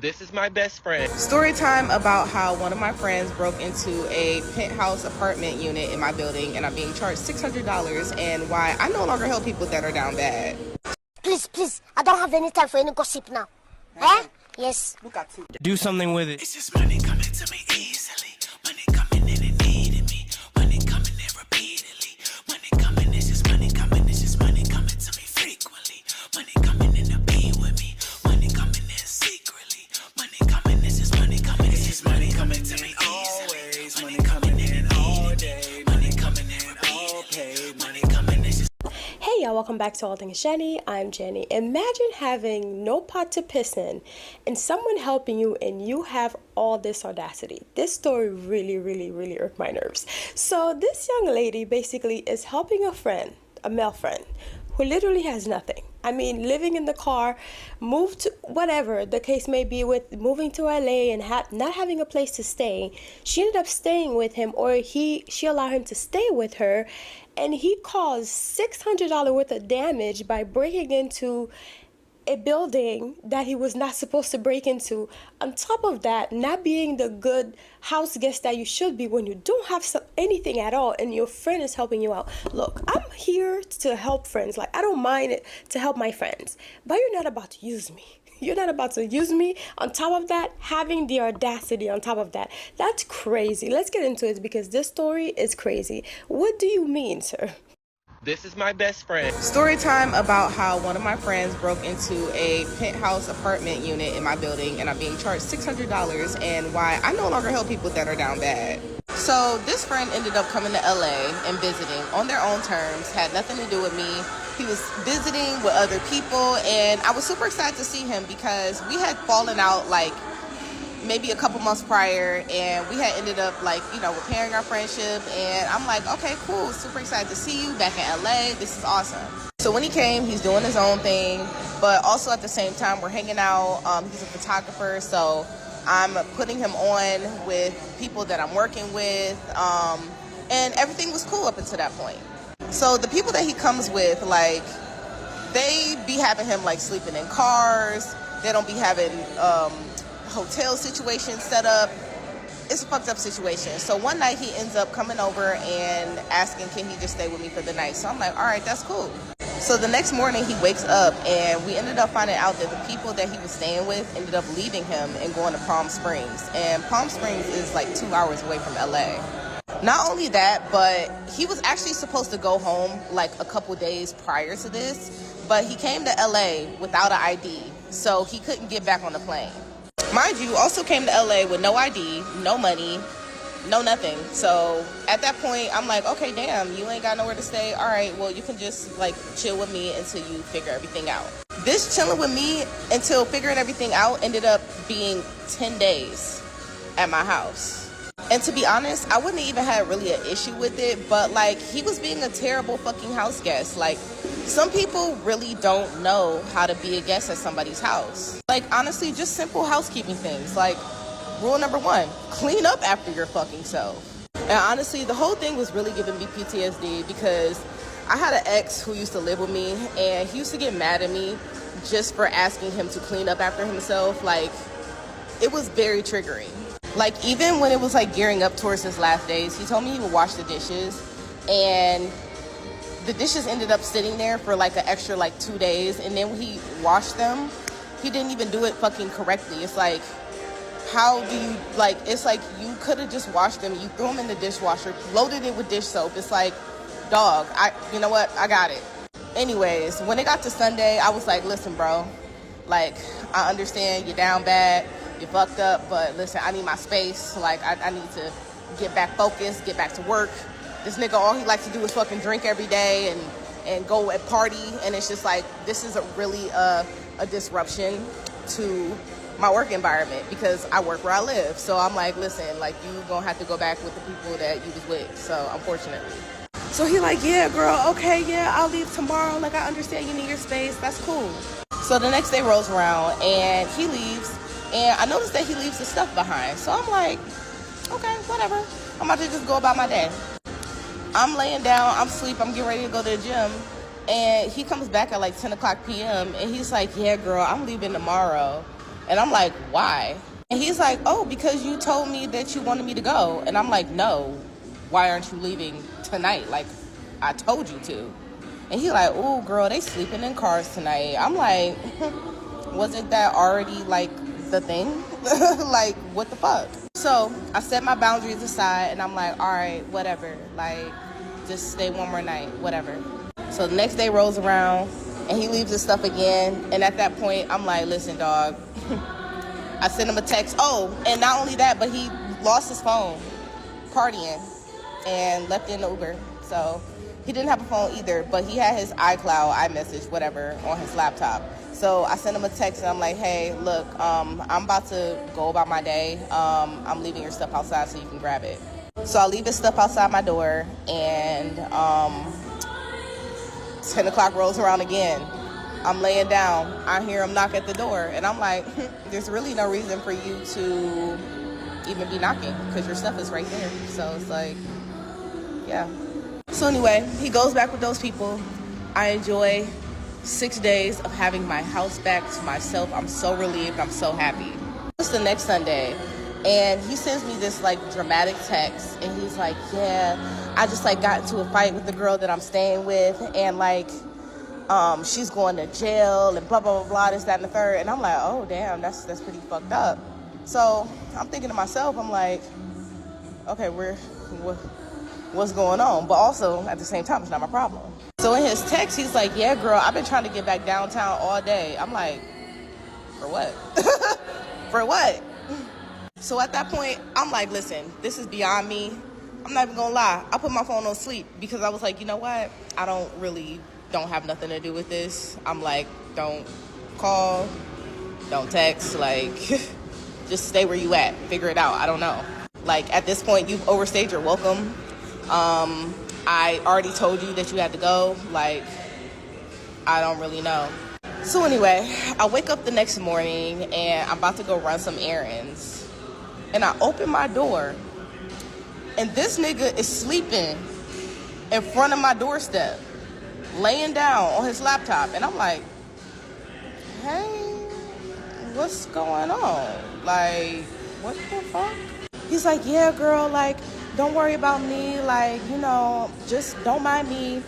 This is my best friend. Story time about how one of my friends broke into a penthouse apartment unit in my building and I'm being charged $600 and why I no longer help people that are down bad. Please, I don't have any time for any gossip now. Eh? Yes. Do something with it. It's just money coming to me easily. Money coming in and needing me. Money coming in repeatedly. Money coming, it's just money coming. It's just money coming to me frequently. Money coming in to be with me. Money coming in secretly. Money coming, it's just money coming. It's just money coming to me always. Money coming in all day. Money coming in all paid. Money coming, it's just. Hey y'all, welcome back to All Things Jenny. I'm Jenny. Imagine having no pot to piss in and someone helping you and you have all this audacity. This story really irked my nerves. So this young lady basically is helping a friend, a male friend, who literally has nothing. I mean, living in the car, moved to whatever the case may be with moving to LA and not having a place to stay. She ended up staying with him, or she allowed him to stay with her, and he caused $600 worth of damage by breaking into a building that he was not supposed to break into. On top of that, not being the good house guest that you should be when you don't have anything at all and your friend is helping you out. Look, I'm here to help friends. Like, I don't mind it to help my friends, but you're not about to use me. You're not about to use me. On top of that, having the audacity on top of that. That's crazy. Let's get into it because this story is crazy. What do you mean, sir? This is my best friend. Story time about how one of my friends broke into a penthouse apartment unit in my building and I'm being charged $600 and why I no longer help people that are down bad. So this friend ended up coming to LA and visiting on their own terms, had nothing to do with me. He was visiting with other people and I was super excited to see him because we had fallen out like maybe a couple months prior and we had ended up repairing our friendship, and I'm like, okay, cool, super excited to see you back in LA. This is awesome. So when he came, he's doing his own thing, but also at the same time we're hanging out. He's a photographer, so I'm putting him on with people that I'm working with, and everything was cool up until that point. So the people that he comes with, like, they be having him like sleeping in cars. They don't be having hotel situation set up. It's a fucked up situation. So one night he ends up coming over and asking, can he just stay with me for the night? So I'm like, all right, that's cool. So the next morning he wakes up and we ended up finding out that the people that he was staying with ended up leaving him and going to Palm Springs. And Palm Springs is like 2 hours away from LA. Not only that, but he was actually supposed to go home like a couple days prior to this, but he came to LA without an ID, so he couldn't get back on the plane. Mind you, also came to LA with no ID, no money, no nothing. So at that point, I'm like, okay, damn, you ain't got nowhere to stay. All right, well, you can just like chill with me until you figure everything out. This chilling with me until figuring everything out ended up being 10 days at my house. And to be honest, I wouldn't even have really an issue with it, but like, he was being a terrible fucking house guest. Like, some people really don't know how to be a guest at somebody's house. Like, honestly, just simple housekeeping things. Like, rule number 1, clean up after your fucking self. And honestly, the whole thing was really giving me PTSD because I had an ex who used to live with me and he used to get mad at me just for asking him to clean up after himself. Like, it was very triggering. Like, even when it was like gearing up towards his last days, he told me he would wash the dishes, and the dishes ended up sitting there for like an extra like 2 days, and then when he washed them, he didn't even do it fucking correctly. It's like, how do you, like, it's like you could have just washed them, you threw them in the dishwasher, loaded it with dish soap. It's like, dog, you know what, I got it. Anyways, when it got to Sunday, I was like, listen, bro, like, I understand you're down bad, you fucked up, but listen, I need my space. Like, I need to get back focused, get back to work. This nigga, all he likes to do is fucking drink every day and go and party, and it's just like, this is really a disruption to my work environment because I work where I live. So I'm like, listen, like, you gonna have to go back with the people that you was with, so unfortunately. So he like, yeah, girl, okay, yeah, I'll leave tomorrow. Like, I understand you need your space, that's cool. So the next day rolls around and he leaves, and I noticed that he leaves his stuff behind. So I'm like, okay, whatever. I'm about to just go about my day. I'm laying down, I'm asleep, I'm getting ready to go to the gym. And he comes back at like 10 o'clock p.m. and he's like, yeah, girl, I'm leaving tomorrow. And I'm like, why? And he's like, oh, because you told me that you wanted me to go. And I'm like, no, why aren't you leaving tonight? Like, I told you to. And he like, oh, girl, they sleeping in cars tonight. I'm like, wasn't that already like the thing? Like, what the fuck? So I set my boundaries aside and I'm like, all right, whatever. Like, just stay one more night, whatever. So the next day rolls around and he leaves his stuff again. And at that point, I'm like, listen, dog. I sent him a text. Oh, and not only that, but he lost his phone partying and left it in the Uber. So he didn't have a phone either, but he had his iCloud, iMessage, whatever, on his laptop. So I sent him a text and I'm like, hey, look, I'm about to go about my day. I'm leaving your stuff outside so you can grab it. So I leave his stuff outside my door and 10 o'clock rolls around again. I'm laying down. I hear him knock at the door and I'm like, there's really no reason for you to even be knocking because your stuff is right there. So it's like, yeah. So anyway, he goes back with those people. I enjoy 6 days of having my house back to myself. I'm so relieved. I'm so happy. It's the next Sunday and he sends me this like dramatic text and he's like, yeah, I just like got into a fight with the girl that I'm staying with and like she's going to jail and blah, blah, blah, blah, this, that, and the third. And I'm like, oh, damn, that's pretty fucked up. So I'm thinking to myself, I'm like, okay, what's going on? But also, at the same time, it's not my problem. So in his text, he's like, yeah, girl, I've been trying to get back downtown all day. I'm like, for what? For what? So at that point, I'm like, listen, this is beyond me. I'm not even gonna lie. I put my phone on sleep because I was like, you know what? I don't have nothing to do with this. I'm like, don't call, don't text, like, just stay where you at, figure it out. I don't know. Like, at this point, you've overstayed your welcome. I already told you that you had to go. Like, I don't really know. So anyway, I wake up the next morning and I'm about to go run some errands. And I open my door and this nigga is sleeping in front of my doorstep, laying down on his laptop. And I'm like, hey, what's going on? Like, what the fuck? He's like, yeah, girl, like, don't worry about me. Like, you know, just don't mind me.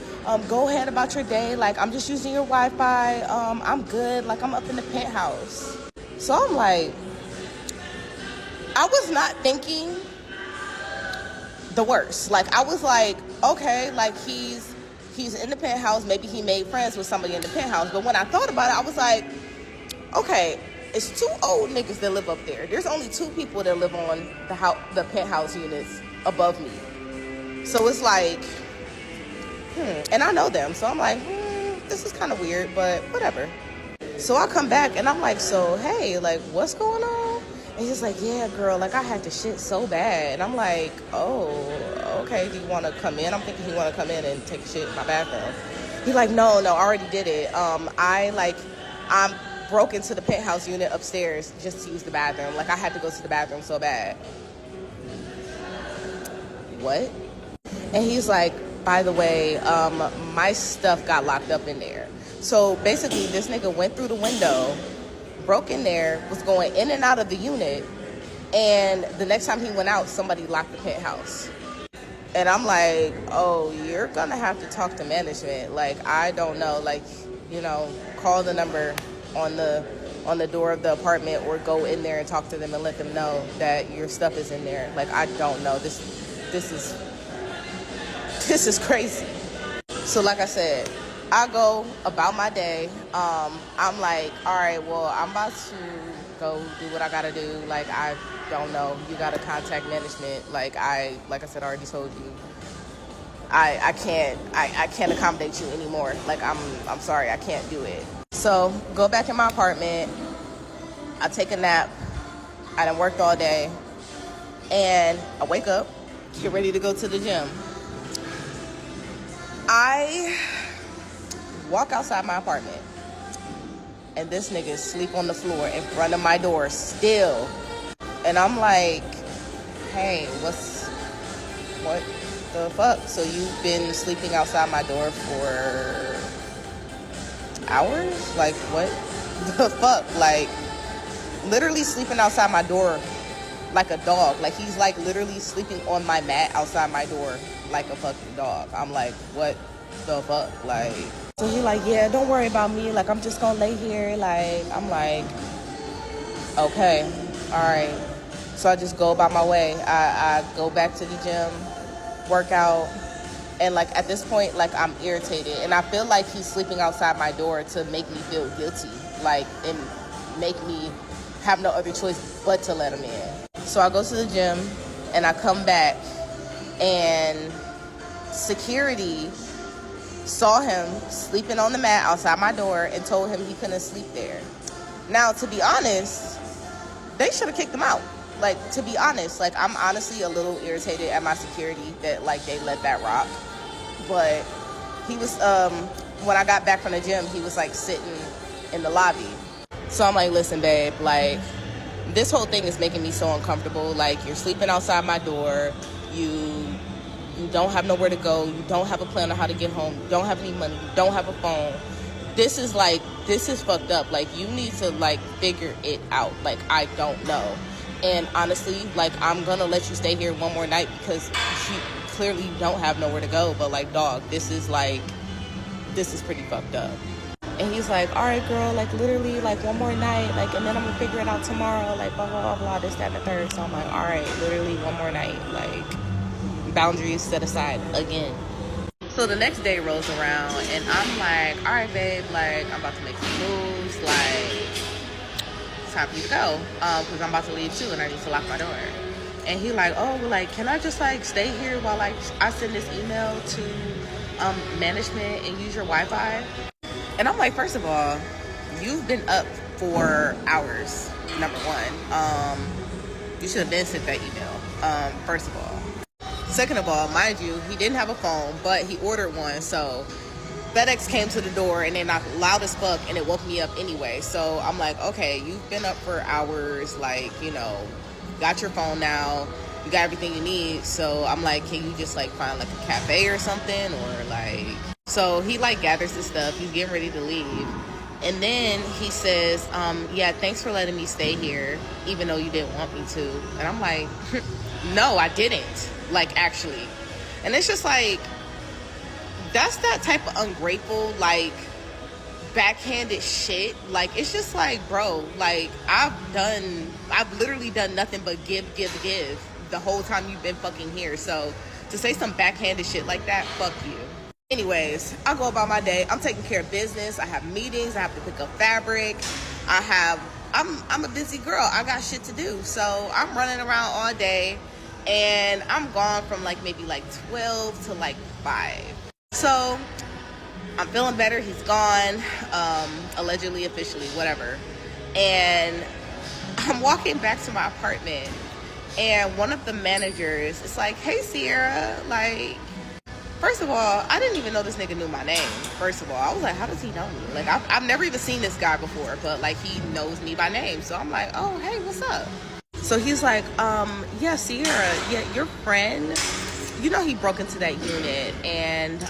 Go ahead about your day. Like, I'm just using your Wi-Fi. I'm good. Like, I'm up in the penthouse. So I'm like, I was not thinking the worst. Like, I was like, okay, like, he's in the penthouse. Maybe he made friends with somebody in the penthouse. But when I thought about it, I was like, okay, it's 2 old niggas that live up there. There's only 2 people that live on the penthouse units above me. So it's like, and I know them. So I'm like, this is kind of weird, but whatever. So I come back and I'm like, so, hey, like, what's going on? And he's like, yeah, girl, like, I had to shit so bad. And I'm like, oh, okay, do you want to come in? I'm thinking he want to come in and take a shit in my bathroom. He's like, no, I already did it. I'm broke into the penthouse unit upstairs just to use the bathroom. Like, I had to go to the bathroom so bad. What? And he's like, by the way, my stuff got locked up in there. So basically, this nigga went through the window, broke in there, was going in and out of the unit, and the next time he went out, somebody locked the penthouse. And I'm like, oh, you're gonna have to talk to management. Like, I don't know, like, you know, call the number on the door of the apartment or go in there and talk to them and let them know that your stuff is in there. Like, I don't know. This is crazy. So like I said, I go about my day. I'm like, all right, well, I'm about to go do what I gotta do. Like, I don't know. You gotta contact management. Like I said, I already told you. I can't accommodate you anymore. Like, I'm sorry, I can't do it. So go back in my apartment. I take a nap. I done worked all day. And I wake up, get ready to go to the gym. I walk outside my apartment, and this nigga is asleep on the floor in front of my door still. And I'm like, hey, what the fuck? So you've been sleeping outside my door for hours? Like, what the fuck? Like, literally sleeping outside my door like a dog. Like, he's like literally sleeping on my mat outside my door like a fucking dog. I'm like, what the fuck? Like, so he like, yeah, don't worry about me. Like, I'm just gonna lay here. Like, I'm like, okay, all right. So I just go about my way. I go back to the gym, work out, and like at this point, like I'm irritated, and I feel like he's sleeping outside my door to make me feel guilty, like, and make me have no other choice but to let him in. So I go to the gym, and I come back, and security saw him sleeping on the mat outside my door and told him he couldn't sleep there. Now, to be honest, they should have kicked him out. Like, to be honest, like, I'm honestly a little irritated at my security that, like, they let that rock. But he was, when I got back from the gym, he was, like, sitting in the lobby. So I'm like, listen, babe, like, this whole thing is making me so uncomfortable. Like, you're sleeping outside my door. You don't have nowhere to go. You don't have a plan on how to get home. You don't have any money. You don't have a phone. This is fucked up. Like, you need to, like, figure it out. Like, I don't know. And honestly, like, I'm gonna let you stay here one more night because you clearly don't have nowhere to go. But, like, dog, this is pretty fucked up. And he's like, all right, girl, like, literally, like, one more night, like, and then I'm gonna figure it out tomorrow, like, blah, blah, blah, blah, this, that, and the third. So I'm like, all right, literally one more night, like, boundaries set aside again. So the next day rolls around, and I'm like, all right, babe, like, I'm about to make some moves, like, it's time for you to go, because I'm about to leave too, and I need to lock my door. And he like, oh, well, like, can I just, like, stay here while, like, I send this email to management and use your Wi-Fi? And I'm like, first of all, you've been up for hours, number one. You should have been sent that email, first of all. Second of all, mind you, he didn't have a phone, but he ordered one, so FedEx came to the door and they knocked loud as fuck, and it woke me up anyway. So I'm like, okay, you've been up for hours, like, you know, got your phone now, you got everything you need. So I'm like, can you just, like, find, like, a cafe or something, or, like... So he, like, gathers his stuff, he's getting ready to leave, and then he says, yeah, thanks for letting me stay here, even though you didn't want me to. And I'm like, no, I didn't, like, actually. And it's just like, that's that type of ungrateful, like, backhanded shit. Like, it's just like, bro, like, I've literally done nothing but give the whole time you've been fucking here. So to say some backhanded shit like that, fuck you. Anyways, I go about my day. I'm taking care of business. I have meetings. I have to pick up fabric. I'm a busy girl. I got shit to do. So I'm running around all day, and I'm gone from, like, maybe, like, 12 to, like, 5. So I'm feeling better. He's gone, allegedly, officially, whatever. And I'm walking back to my apartment, and one of the managers is like, hey, Sierra, like, first of all, I didn't even know this nigga knew my name. First of all, I was like, how does he know me? Like, I've never even seen this guy before, but, like, he knows me by name. So I'm like, oh, hey, what's up? So he's like, yeah, Sierra, yeah, your friend, you know, he broke into that unit, and,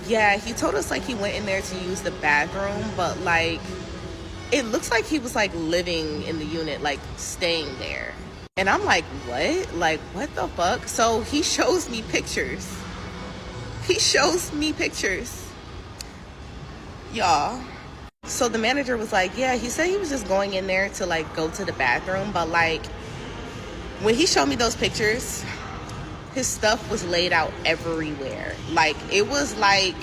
yeah, he told us, like, he went in there to use the bathroom, but, like, it looks like he was, like, living in the unit, like, staying there. And I'm like, what? Like, what the fuck? So he shows me pictures. Y'all. So the manager was like, yeah, he said he was just going in there to, like, go to the bathroom. But, like, when he showed me those pictures, his stuff was laid out everywhere. Like, it was like,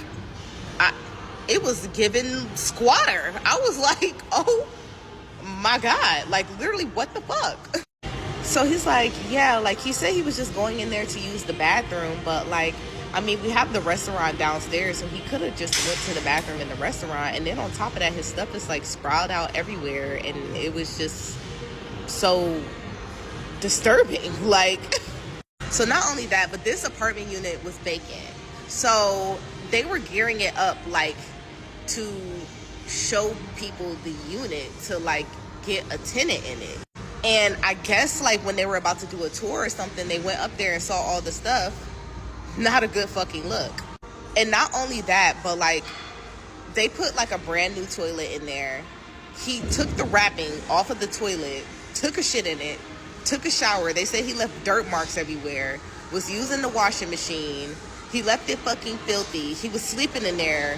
it was given squatter. I was like, oh my God. Like, literally, what the fuck? So he's like, yeah, like, he said he was just going in there to use the bathroom, but, like, I mean, we have the restaurant downstairs, so he could have just went to the bathroom in the restaurant, and then on top of that, his stuff is, like, sprawled out everywhere, and it was just so disturbing. Like, so not only that, but this apartment unit was vacant, so they were gearing it up, like, to show people the unit to, like, get a tenant in it. And I guess, like, when they were about to do a tour or something, they went up there and saw all the stuff. Not a good fucking look. And not only that, but, like, they put, like, a brand new toilet in there. He took the wrapping off of the toilet, took a shit in it, took a shower. They said he left dirt marks everywhere, was using the washing machine. He left it fucking filthy. He was sleeping in there,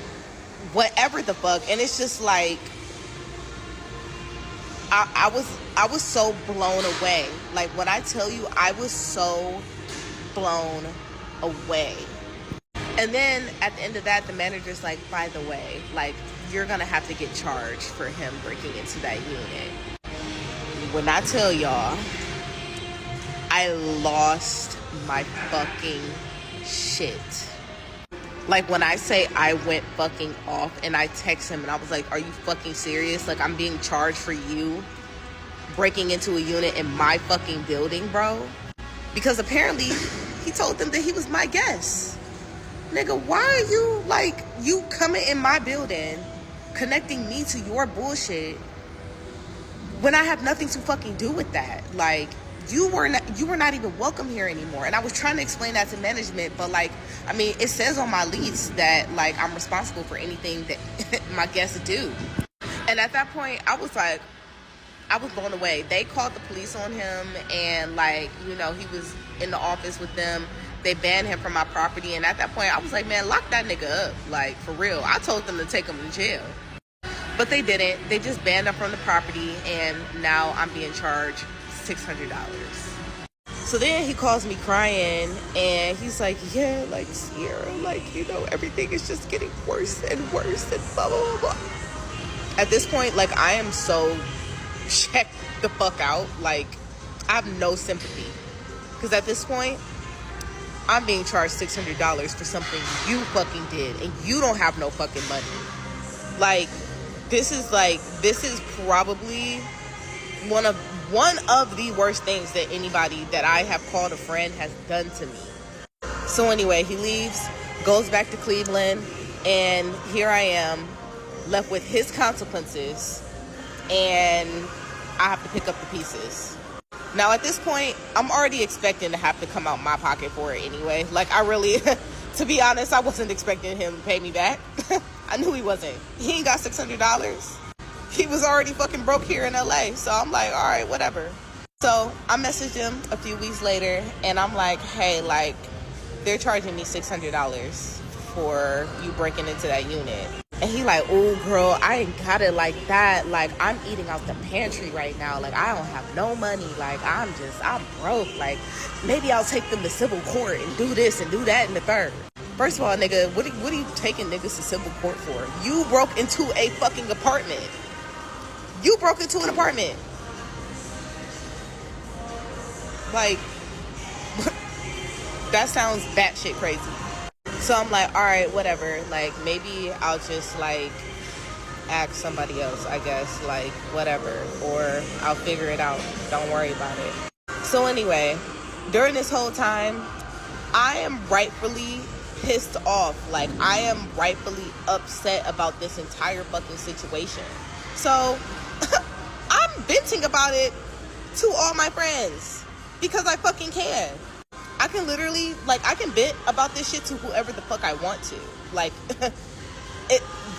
whatever the fuck. And it's just like, I was so blown away. Like, when I tell you, I was so blown away. And then at the end of that, the manager's like, by the way, like, you're gonna have to get charged for him breaking into that unit. When I tell y'all, I lost my fucking shit. Like, when I say I went fucking off, and I text him and I was like, are you fucking serious? Like, I'm being charged for you breaking into a unit in my fucking building, bro? Because apparently he told them that he was my guest. Nigga, why are you, like, you coming in my building, connecting me to your bullshit when I have nothing to fucking do with that? Like, you were not even welcome here anymore. And I was trying to explain that to management, but, like, I mean, it says on my lease that, like, I'm responsible for anything that my guests do. And at that point, I was like, I was blown away. They called the police on him, and, like, you know, he was in the office with them. They banned him from my property. And at that point, I was like, man, lock that nigga up. Like, for real. I told them to take him to jail. But they didn't. They just banned him from the property, and now I'm being charged $600. So then he calls me crying, and he's like, yeah, like, Sierra, like, you know, everything is just getting worse and worse and blah, blah, blah, blah. At this point, like, I am so checked the fuck out. Like, I have no sympathy. Because at this point, I'm being charged $600 for something you fucking did, and you don't have no fucking money. Like, this is probably one of the worst things that anybody that I have called a friend has done to me. So anyway, he leaves, goes back to Cleveland, and here I am, left with his consequences, and I have to pick up the pieces. Now, at this point, I'm already expecting to have to come out my pocket for it anyway. Like, I really, to be honest, I wasn't expecting him to pay me back. I knew he wasn't. He ain't got $600. He was already fucking broke here in LA. So I'm like, all right, whatever. So I messaged him a few weeks later, and I'm like, hey, like, they're charging me $600 for you breaking into that unit. And he like, oh, girl, I ain't got it like that. Like, I'm eating out the pantry right now. Like, I don't have no money. Like, I'm broke. Like, maybe I'll take them to civil court and do this and do that and the third. First of all, nigga, what are you taking niggas to civil court for? You broke into a fucking apartment. You broke into an apartment. Like, that sounds batshit crazy. So I'm like, all right, whatever. Like, maybe I'll just, like, ask somebody else, I guess. Like, whatever. Or I'll figure it out. Don't worry about it. So anyway, during this whole time, I am rightfully pissed off. Like, I am rightfully upset about this entire fucking situation. So I'm venting about it to all my friends because I fucking can. I can literally, like, I can vent about this shit to whoever the fuck I want to. Like,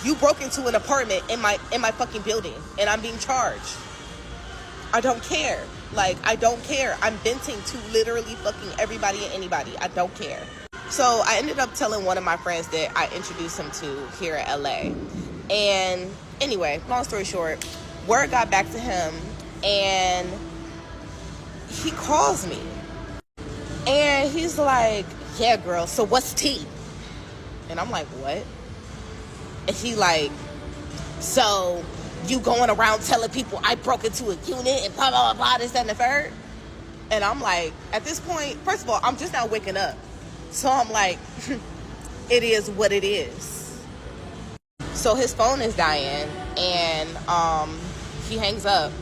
you broke into an apartment in my fucking building, and I'm being charged. I don't care. Like, I don't care. I'm venting to literally fucking everybody and anybody. I don't care. So I ended up telling one of my friends that I introduced him to here at LA. And anyway, long story short, word got back to him, and he calls me. And he's like, yeah, girl, so what's tea? And I'm like, what? And he like, so you going around telling people I broke into a unit and blah, blah, blah, blah, this, that, and the third? And I'm like, at this point, first of all, I'm just now waking up. So I'm like, it is what it is. So his phone is dying, and he hangs up,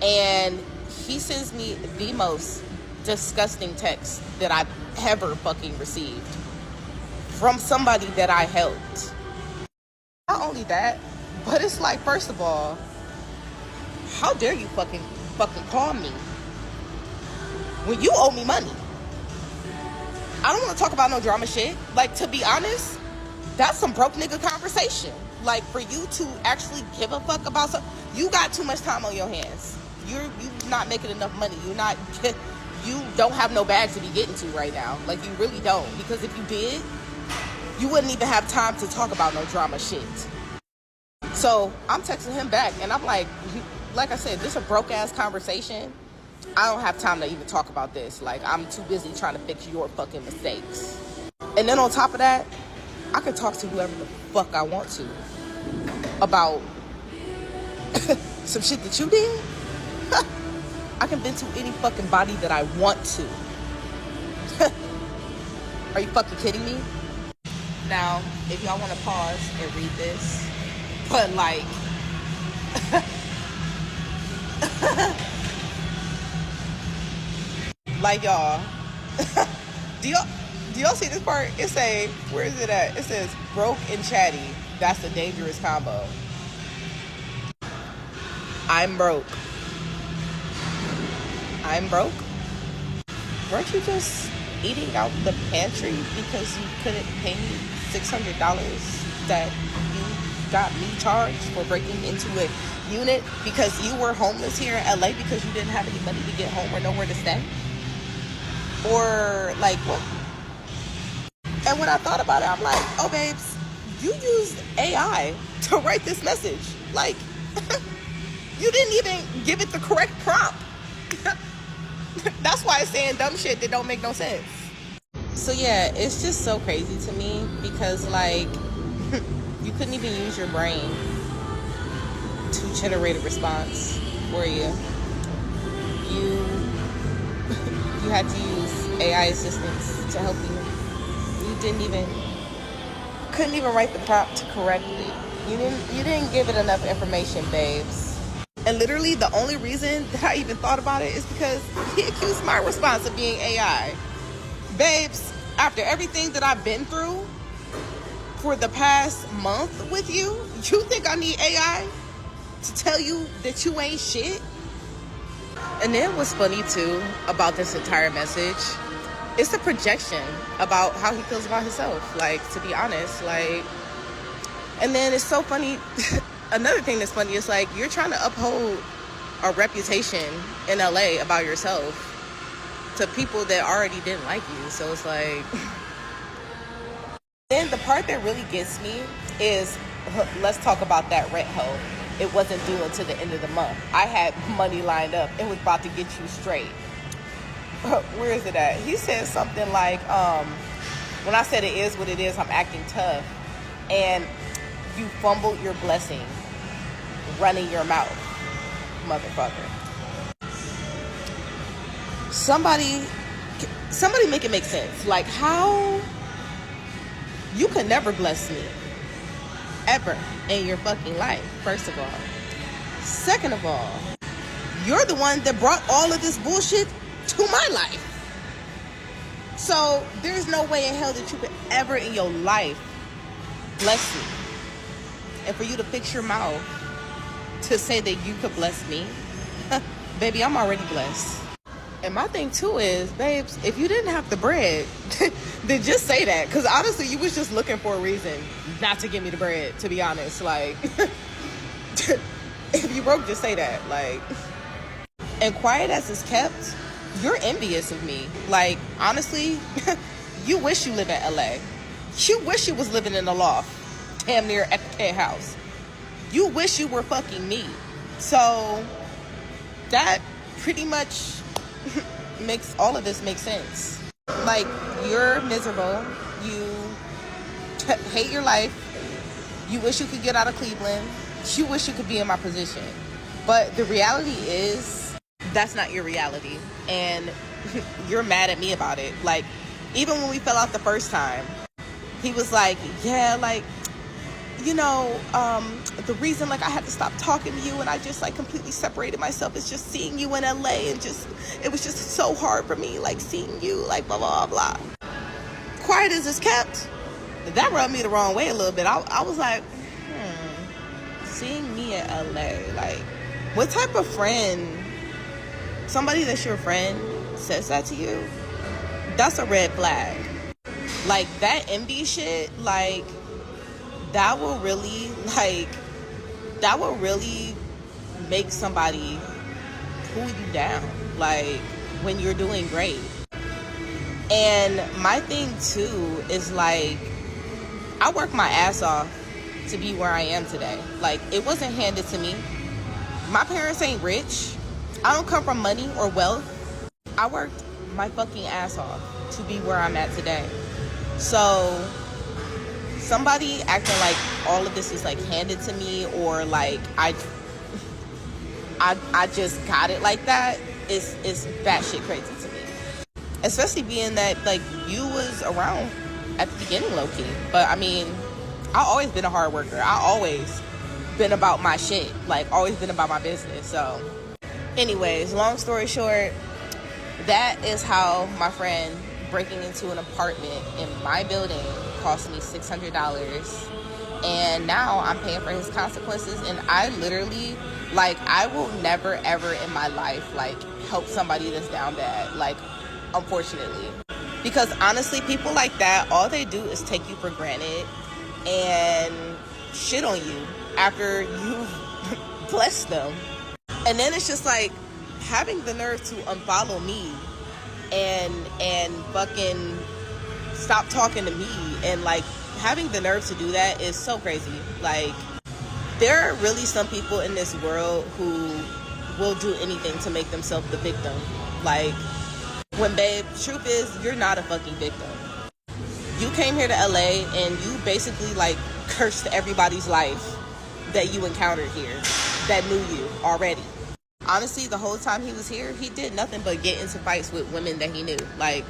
and he sends me the most disgusting text that I've ever fucking received from somebody that I helped. Not only that, but it's like, first of all, how dare you fucking call me when you owe me money? I don't want to talk about no drama shit. Like, to be honest, that's some broke nigga conversation. Like, for you to actually give a fuck about something, you got too much time on your hands. You're not making enough money. You don't have no bag to be getting to right now. Like, you really don't. Because if you did, you wouldn't even have time to talk about no drama shit. So I'm texting him back, and I'm like I said, this is a broke ass conversation. I don't have time to even talk about this. Like, I'm too busy trying to fix your fucking mistakes. And then on top of that, I can talk to whoever the fuck I want to about some shit that you did. I can vent to any fucking body that I want to. Are you fucking kidding me? Now, if y'all want to pause and read this, but like, like y'all, do y'all see this part? It say, where is it at? It says broke and chatty. That's a dangerous combo. I'm broke. I'm broke? Weren't you just eating out the pantry because you couldn't pay me $600 that you got me charged for breaking into a unit because you were homeless here in LA because you didn't have any money to get home or nowhere to stay? Or like what? And when I thought about it, I'm like, oh babes, you used AI to write this message. Like, you didn't even give it the correct prompt. That's why it's saying dumb shit that don't make no sense. So yeah, it's just so crazy to me because like you couldn't even use your brain to generate a response for you. You had to use AI assistants to help you. You couldn't even write the prompt correctly. You didn't give it enough information, babes. And literally the only reason that I even thought about it is because he accused my response of being AI. Babes, after everything that I've been through for the past month with you, you think I need AI to tell you that you ain't shit? And then what's funny too about this entire message, it's the projection about how he feels about himself. Like, to be honest, like, and then it's so funny. Another thing that's funny is like you're trying to uphold a reputation in LA about yourself to people that already didn't like you. So it's like, then the part that really gets me is, let's talk about that rent hoe. It wasn't due until the end of the month. I had money lined up and was about to get you straight. Where is it at? He said something like, when I said it is what it is, I'm acting tough. And you fumbled your blessing running your mouth, motherfucker. Somebody make it make sense. Like, how you could never bless me ever in your fucking life, first of all. Second of all, you're the one that brought all of this bullshit to my life. So there's no way in hell that you could ever in your life bless me. And for you to fix your mouth to say that you could bless me, baby, I'm already blessed. And my thing too is, babes, if you didn't have the bread, then just say that. Because honestly, you was just looking for a reason not to give me the bread, to be honest. Like, if you broke, just say that. Like, and quiet as it's kept, you're envious of me. Like, honestly, you wish you live in LA. You wish you was living in a loft, damn near at the penthouse. You wish you were fucking me. So that pretty much makes all of this make sense. Like, you're miserable. You hate your life. You wish you could get out of Cleveland. You wish you could be in my position. But the reality is, that's not your reality. And you're mad at me about it. Like, even when we fell out the first time, he was like, yeah, like, you know, the reason like I had to stop talking to you and I just like completely separated myself is just seeing you in LA, and just it was just so hard for me, like seeing you, like blah blah blah. Quiet as it's kept, that rubbed me the wrong way a little bit. I was like, seeing me in LA, like, what type of friend, somebody that's your friend says that to you? That's a red flag. Like, that envy shit, like, that will really, like, that will really make somebody pull you down, like, when you're doing great. And my thing too is, like, I work my ass off to be where I am today. Like, it wasn't handed to me. My parents ain't rich. I don't come from money or wealth. I worked my fucking ass off to be where I'm at today. So somebody acting like all of this is like handed to me, or like I just got it like that, is batshit crazy to me. Especially being that, like, you was around at the beginning, low-key. But I mean, I always been a hard worker. I always been about my shit, like, always been about my business. So anyways, long story short, that is how my friend breaking into an apartment in my building cost me $600, and now I'm paying for his consequences. And I literally, like, I will never ever in my life, like, help somebody that's down bad, like, unfortunately, because honestly, people like that, all they do is take you for granted and shit on you after you've blessed them. And then it's just like, having the nerve to unfollow me and fucking stop talking to me, and like having the nerve to do that is so crazy. Like, there are really some people in this world who will do anything to make themselves the victim. Like, when, babe, truth is, you're not a fucking victim. You came here to LA and you basically, like, cursed everybody's life that you encountered here that knew you already. Honestly, the whole time he was here, he did nothing but get into fights with women that he knew. Like,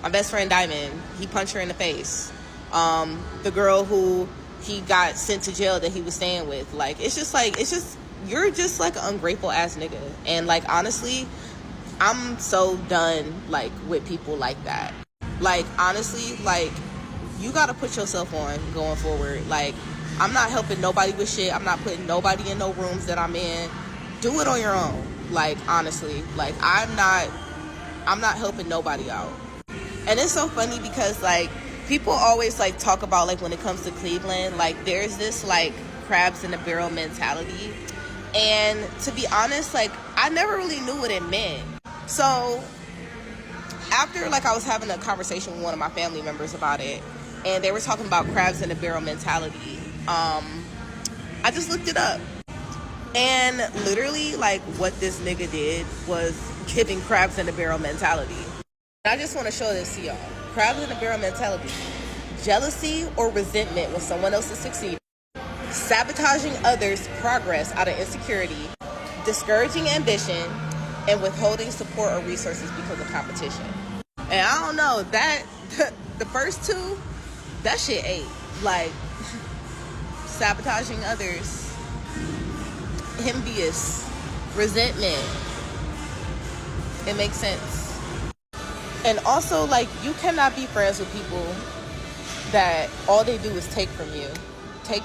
my best friend Diamond, he punched her in the face. The girl who he got sent to jail that he was staying with. Like, it's just, you're just like an ungrateful ass nigga. And like, honestly, I'm so done, like, with people like that. Like, honestly, like, you gotta put yourself on going forward. Like, I'm not helping nobody with shit. I'm not putting nobody in no rooms that I'm in. Do it on your own. Like, honestly, like, I'm not helping nobody out. And it's so funny because, like, people always, like, talk about, like, when it comes to Cleveland, like, there's this, like, crabs in a barrel mentality. And to be honest, like, I never really knew what it meant. So after, like, I was having a conversation with one of my family members about it, and they were talking about crabs in a barrel mentality, I just looked it up. And literally, like, what this nigga did was giving crabs in a barrel mentality. I just want to show this to y'all. Crabs in a barrel mentality. Jealousy or resentment when someone else is succeeding. Sabotaging others' progress out of insecurity. Discouraging ambition. And withholding support or resources because of competition. And I don't know, that, the first two, that shit ate. Like, sabotaging others. Envious, resentment. It makes sense. And also, like, you cannot be friends with people that all they do is take from you. Take,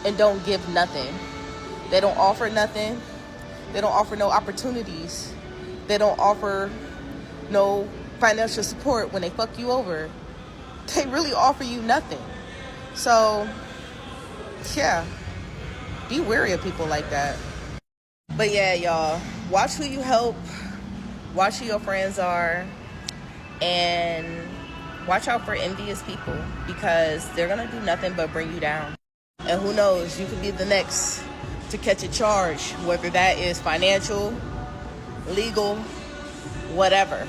and don't give nothing. They don't offer nothing. They don't offer no opportunities. They don't offer no financial support when they fuck you over. They really offer you nothing. So, yeah. Be wary of people like that. But yeah, y'all, watch who you help, watch who your friends are, and watch out for envious people, because they're gonna do nothing but bring you down. And who knows, you could be the next to catch a charge, whether that is financial, legal, whatever.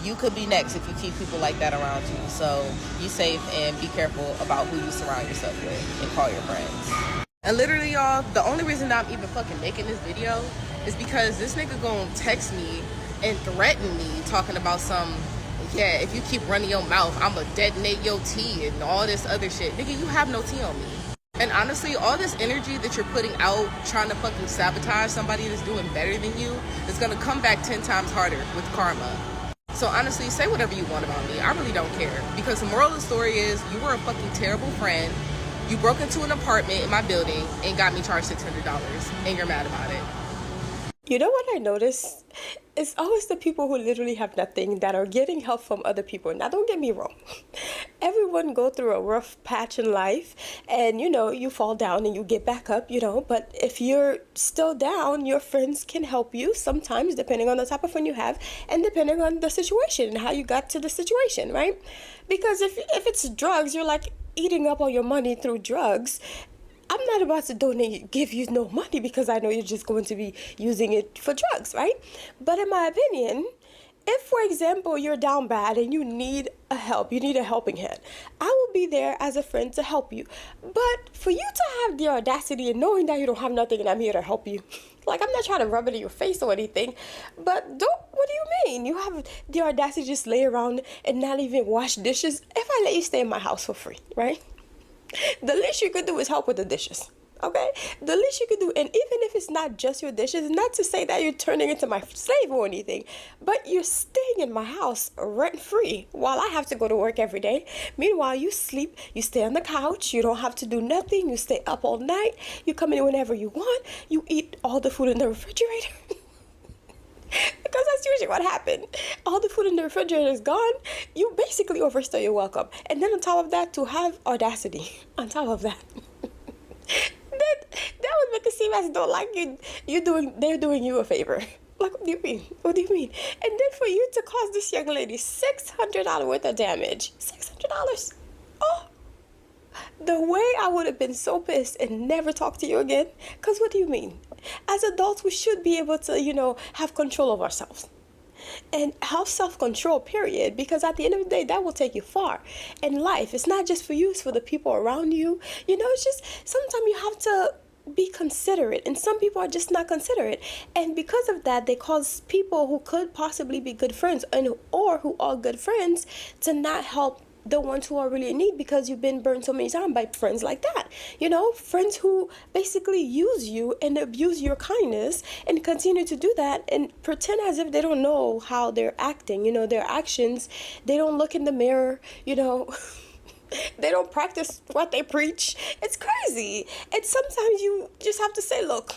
You could be next if you keep people like that around you. So be safe and be careful about who you surround yourself with and call your friends. And literally, y'all, the only reason that I'm even fucking making this video is because this nigga gonna text me and threaten me talking about some, yeah, if you keep running your mouth, I'ma detonate your tea and all this other shit. Nigga, you have no tea on me. And honestly, all this energy that you're putting out trying to fucking sabotage somebody that's doing better than you is gonna come back 10 times harder with karma. So honestly, say whatever you want about me. I really don't care. Because the moral of the story is, you were a fucking terrible friend. You broke into an apartment in my building and got me charged $600, and you're mad about it. You know what I noticed? It's always the people who literally have nothing that are getting help from other people. Now, don't get me wrong. Everyone go through a rough patch in life, and you fall down and you get back up, but if you're still down, your friends can help you sometimes, depending on the type of friend you have and depending on the situation and how you got to the situation, right? Because if it's drugs, you're like eating up all your money through drugs. I'm not about to give you no money because I know you're just going to be using it for drugs, right? But in my opinion, if, for example, you're down bad and you need a helping hand, I will be there as a friend to help you. But for you to have the audacity and knowing that you don't have nothing and I'm here to help you, like, I'm not trying to rub it in your face or anything, but what do you mean? You have the audacity to just lay around and not even wash dishes? If I let you stay in my house for free, right? The least you could do is help with the dishes. Okay? The least you could do, and even if it's not just your dishes, not to say that you're turning into my slave or anything, but you're staying in my house rent free while I have to go to work every day. Meanwhile, you sleep, you stay on the couch, you don't have to do nothing, you stay up all night, you come in whenever you want, you eat all the food in the refrigerator. Because that's usually what happened. All the food in the refrigerator is gone. You basically overstay your welcome. And then on top of that, to have audacity, on top of that, that would make it seem as though like they're doing you a favor. Like, what do you mean? What do you mean? And then for you to cause this young lady $600 worth of damage. $600. Oh, the way I would have been so pissed and never talk to you again. Because what do you mean? As adults, we should be able to, have control of ourselves. And have self-control, period. Because at the end of the day, that will take you far in life. It's not just for you, it's for the people around you. It's just sometimes you have to be considerate. And some people are just not considerate. And because of that, they cause people who could possibly be good friends or who are good friends to not help the ones who are really in need, because you've been burned so many times by friends like that. Friends who basically use you and abuse your kindness and continue to do that and pretend as if they don't know how they're acting, their actions. They don't look in the mirror, they don't practice what they preach. It's crazy. And sometimes you just have to say, look,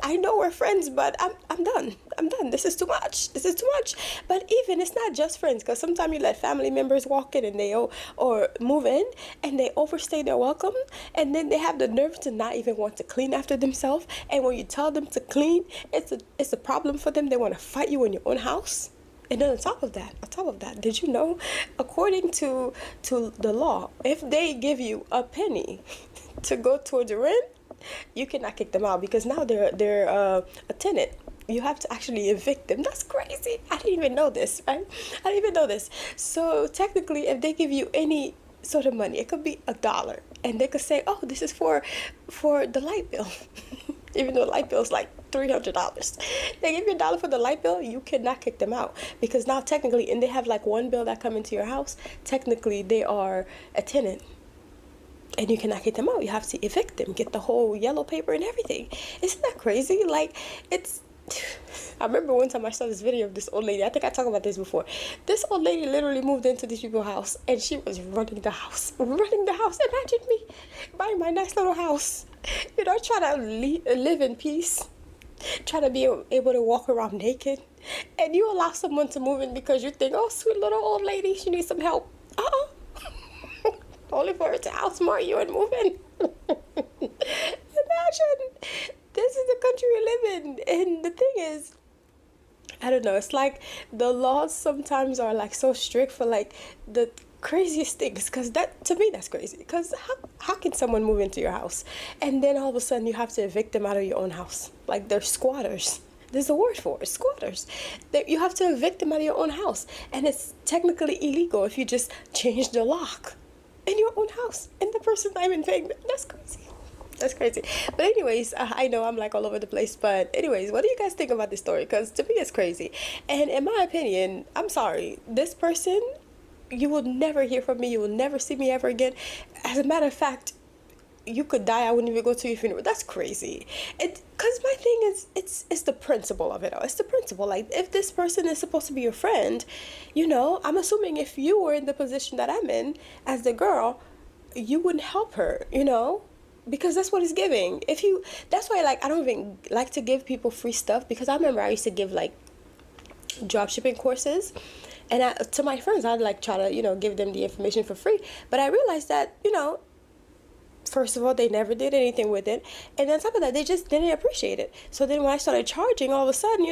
I know we're friends, but I'm done. I'm done. This is too much. But even it's not just friends, because sometimes you let family members walk in and or move in and they overstay their welcome, and then they have the nerve to not even want to clean after themselves. And when you tell them to clean, it's a problem for them. They want to fight you in your own house. And then on top of that, did you know, according to the law, if they give you a penny to go towards the rent, you cannot kick them out, because now they're a tenant. You have to actually evict them. That's crazy. I didn't even know this, right? So technically, if they give you any sort of money, it could be $1, and they could say, oh, this is for the light bill. Even though the light bill is like $300. They give you $1 for the light bill, you cannot kick them out, because now technically, and they have like one bill that come into your house, technically they are a tenant. And you cannot kick them out. You have to evict them, get the whole yellow paper and everything. Isn't that crazy? Like, I remember one time I saw this video of this old lady. I think I talked about this before. This old lady literally moved into these people's house, and she was running the house. Imagine me buying my nice little house. Try to live in peace. Try to be able to walk around naked. And you allow someone to move in because you think, oh, sweet little old lady, she needs some help. Only for her to outsmart you and move in. Imagine. This is the country we live in. And the thing is, I don't know, it's like the laws sometimes are like so strict for like the craziest things, because that, to me, that's crazy. Because how can someone move into your house and then all of a sudden you have to evict them out of your own house? Like, they're squatters. There's a word for it, squatters. You have to evict them out of your own house, and it's technically illegal if you just change the lock in your own house and the person's not even paying. That's crazy. But anyways, I know I'm like all over the place, but anyways, what do you guys think about this story? Because to me, it's crazy. And in my opinion, I'm sorry, this person, you will never hear from me. You will never see me ever again. As a matter of fact, you could die, I wouldn't even go to your funeral. That's crazy. Because my thing is, it's the principle of it all. It's the principle. Like, if this person is supposed to be your friend, I'm assuming if you were in the position that I'm in as the girl, you wouldn't help her, because that's what it's giving. That's why, like, I don't even like to give people free stuff, because I remember I used to give like drop shipping courses, And to my friends, I'd like try to, give them the information for free. But I realized that, first of all, they never did anything with it. And on top of that, they just didn't appreciate it. So then when I started charging, all of a sudden,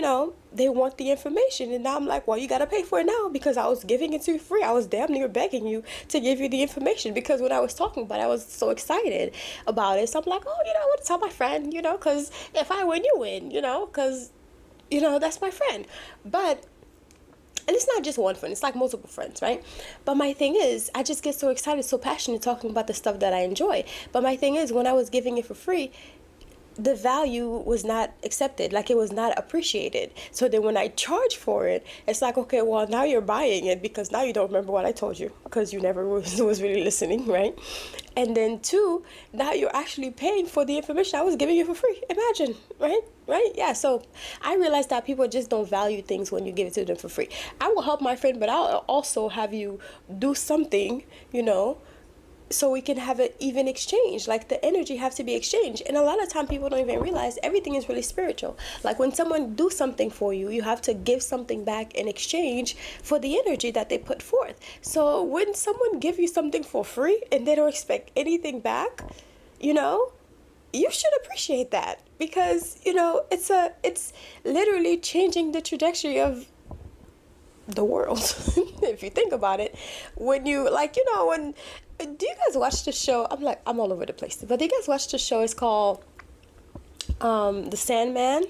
they want the information. And now I'm like, well, you got to pay for it now because I was giving it to you free. I was damn near begging you to give you the information because when I was talking about it, I was so excited about it. So I'm like, oh, I want to tell my friend, because if I win, you win, because, that's my friend. And it's not just one friend, it's like multiple friends, right? But my thing is, I just get so excited, so passionate talking about the stuff that I enjoy. But my thing is, when I was giving it for free, the value was not accepted, like it was not appreciated. So then when I charge for it, it's like, okay, well, now you're buying it because now you don't remember what I told you because you never was really listening, right? And then two, now you're actually paying for the information I was giving you for free. Imagine, right? Yeah, so I realized that people just don't value things when you give it to them for free. I will help my friend, but I'll also have you do something, so we can have an even exchange. Like the energy have to be exchanged. And a lot of time people don't even realize everything is really spiritual. Like when someone do something for you, you have to give something back in exchange for the energy that they put forth. So when someone give you something for free and they don't expect anything back, you should appreciate that because, it's literally changing the trajectory of the world. If you think about it, when you do you guys watch the show? I'm all over the place, but do you guys watch the show? It's called The Sandman.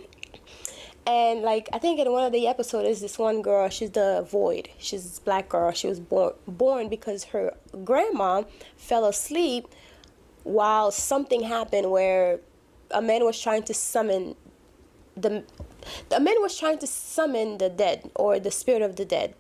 And I think in one of the episodes is this one girl, she's the void. She's this black girl. She was born because her grandma fell asleep while something happened where a man was trying to summon the dead or the spirit of the dead,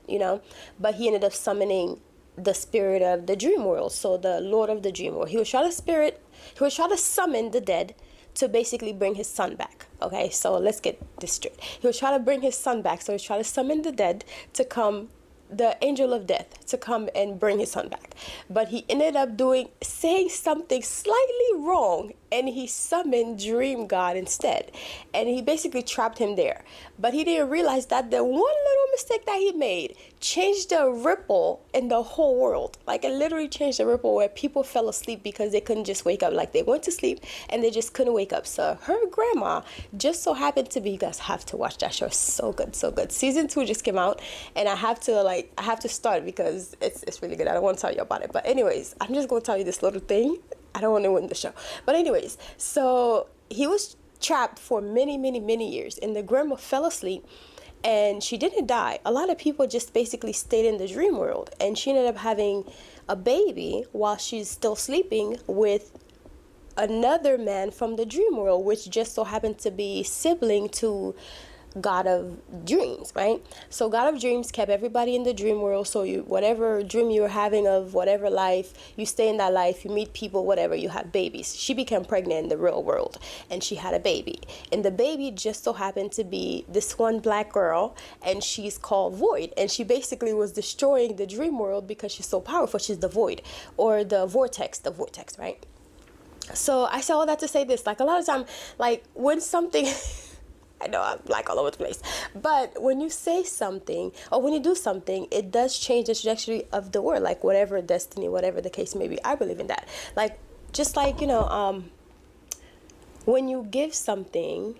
but he ended up summoning the spirit of the dream world. So the Lord of the dream world. He was trying to summon the dead to basically bring his son back. Okay, so let's get this straight. He was trying to bring his son back. So he's trying to summon the dead to come, the angel of death, to come and bring his son back. But he ended up saying something slightly wrong, and he summoned Dream God instead. And he basically trapped him there. But he didn't realize that the one little mistake that he made changed the ripple in the whole world. Like it literally changed the ripple where people fell asleep because they couldn't just wake up. Like they went to sleep and they just couldn't wake up. So her grandma just so happened to be, you guys have to watch that show. It's so good, so good. Season 2 just came out and I have to start because it's really good. I don't want to tell you about it. But anyways, I'm just going to tell you this little thing. I don't want to win the show. But anyways, so he was trapped for many, many, many years. And the grandma fell asleep and she didn't die. A lot of people just basically stayed in the dream world. And she ended up having a baby while she's still sleeping with another man from the dream world, which just so happened to be sibling to God of Dreams, right? So God of Dreams kept everybody in the dream world. So whatever dream you were having of whatever life, you stay in that life, you meet people, whatever, you have babies. She became pregnant in the real world and she had a baby. And the baby just so happened to be this one black girl, and she's called Void. And she basically was destroying the dream world because she's so powerful. She's the Void, or the vortex, right? So I say all that to say this, a lot of time, when something I know I'm all over the place, but when you say something or when you do something, it does change the trajectory of the world, whatever destiny, whatever the case may be. I believe in that. When you give something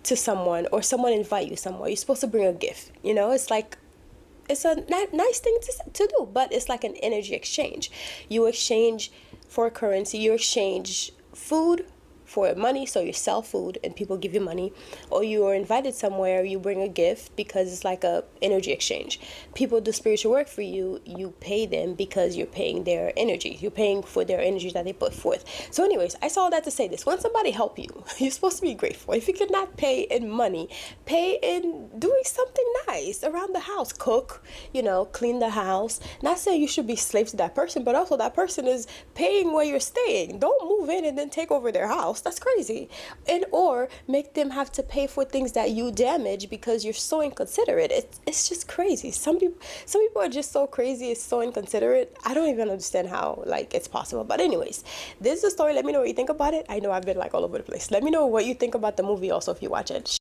to someone or someone invite you somewhere, you're supposed to bring a gift. It's a nice thing to do, but it's like an energy exchange. You exchange for currency, you exchange food for money, so you sell food and people give you money, or you are invited somewhere, you bring a gift because it's like a energy exchange. People do spiritual work for you, you pay them because you're paying their energy, you're paying for their energy that they put forth. So anyways, I saw all that to say this: when somebody help you, you're supposed to be grateful. If you could not pay in money, pay in doing something nice around the house. Cook, clean the house. Not saying you should be slave to that person, but also that person is paying where you're staying. Don't move in and then take over their house. That's crazy. And or make them have to pay for things that you damage because you're so inconsiderate. It's just crazy. Some people are just so crazy. It's so inconsiderate. I don't even understand how it's possible. But anyways, this is the story. Let me know what you think about it. I know I've been all over the place. Let me know what you think about the movie also if you watch it.